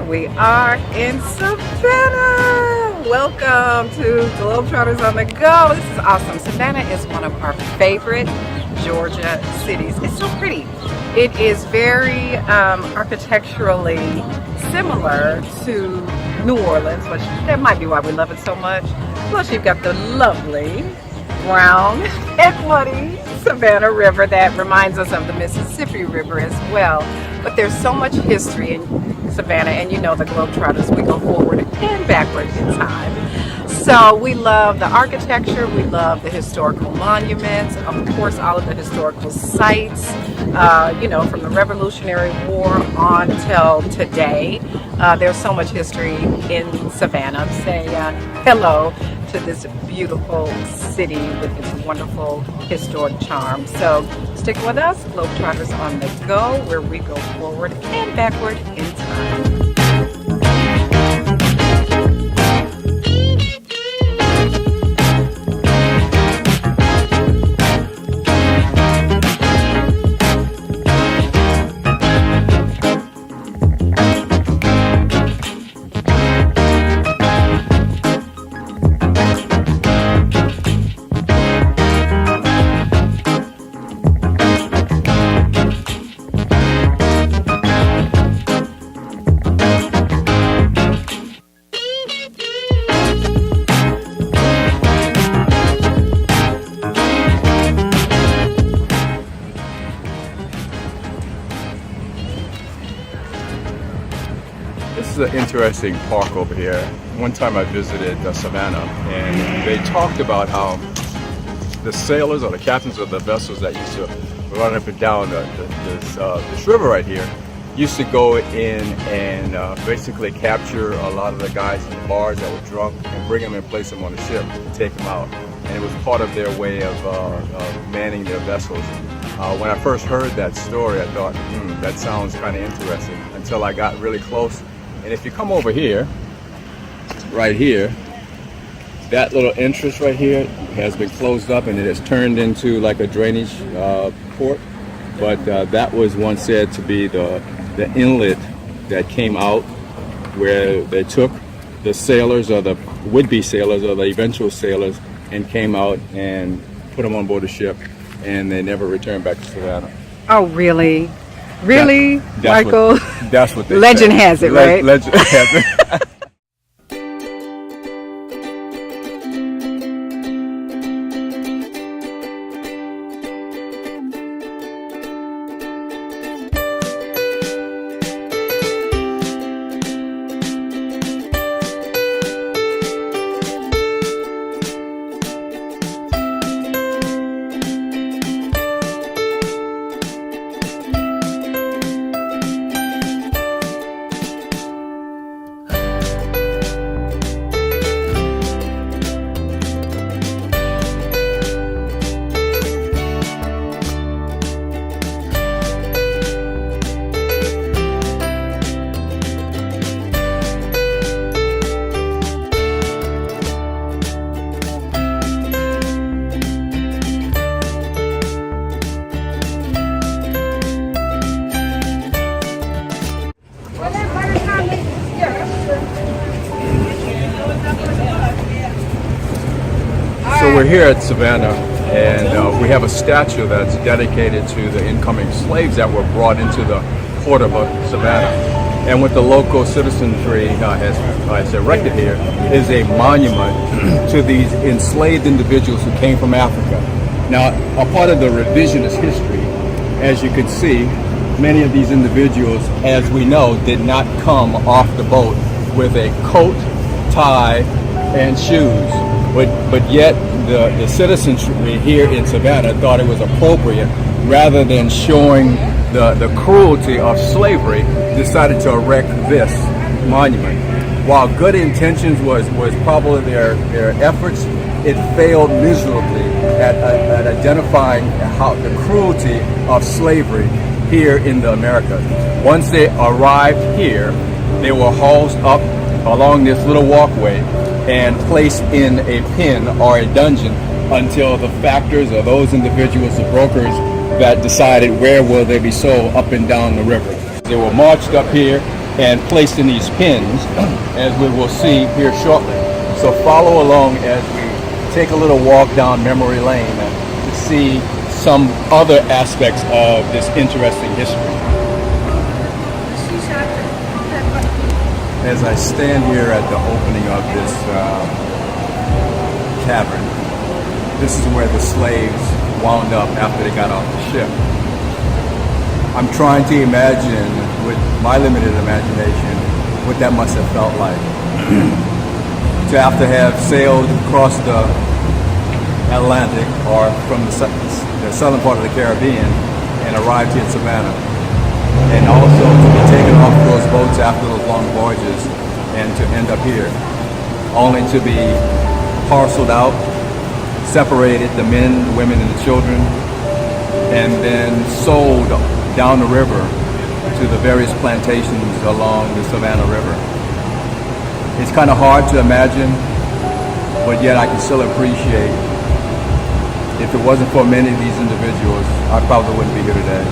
we are in Savannah. Welcome to Globetrotters on the Go. This is awesome. Savannah is one of our favorite Georgia cities. It's so pretty. It is very architecturally similar to New Orleans, which that might be why we love it so much. Plus, you've got the lovely brown and muddy Savannah River that reminds us of the Mississippi River as well. But there's so much history in Savannah, and you know the Globetrotters, we go forward and backward in time. So we love the architecture, we love the historical monuments, of course all of the historical sites, you know, from the Revolutionary War on till today. There's so much history in Savannah. Say hello to this beautiful city with its wonderful historic charm. So stick with us, Globetrotters on the Go, where we go forward and backward in time. This is an interesting park over here. One time I visited Savannah, and they talked about how the sailors or the captains of the vessels that used to run up and down this river right here used to go in and basically capture a lot of the guys in the bars that were drunk and bring them and place them on the ship and take them out. And it was part of their way of manning their vessels. When I first heard that story, I thought, that sounds kind of interesting, until I got really close. And if you come over here, right here, that little entrance right here has been closed up and it has turned into like a drainage port. But that was once said to be the inlet that came out, where they took the sailors or the would-be sailors or the eventual sailors and came out and put them on board the ship, and they never returned back to Savannah. Oh, really? Really, Michael? That's what they Legend say. has it, right? Legend has it. So we're here at Savannah, and we have a statue that's dedicated to the incoming slaves that were brought into the port of Savannah. And what the local citizenry has erected here is a monument to these enslaved individuals who came from Africa. Now, a part of the revisionist history, as you can see, many of these individuals, as we know, did not come off the boat with a coat, tie, and shoes. But yet the citizenry here in Savannah thought it was appropriate, rather than showing the cruelty of slavery, decided to erect this monument. While good intentions was probably their efforts, it failed miserably at identifying how the cruelty of slavery here in the Americas. Once they arrived here, they were hauled up along this little walkway and placed in a pen or a dungeon until the factors or those individuals, the brokers, that decided where will they be sold up and down the river. They were marched up here and placed in these pins, as we will see here shortly. So follow along as we take a little walk down memory lane to see some other aspects of this interesting history. As I stand here at the opening of this cavern, this is where the slaves wound up after they got off the ship. I'm trying to imagine, with my limited imagination, what that must have felt like. To have to have sailed across the Atlantic or from the southern part of the Caribbean and arrived here in Savannah. And also to be taken off those boats after those long voyages and to end up here, only to be parceled out, separated, the men, the women, and the children, and then sold down the river to the various plantations along the Savannah River. It's kind of hard to imagine, but yet I can still appreciate. If it wasn't for many of these individuals, I probably wouldn't be here today.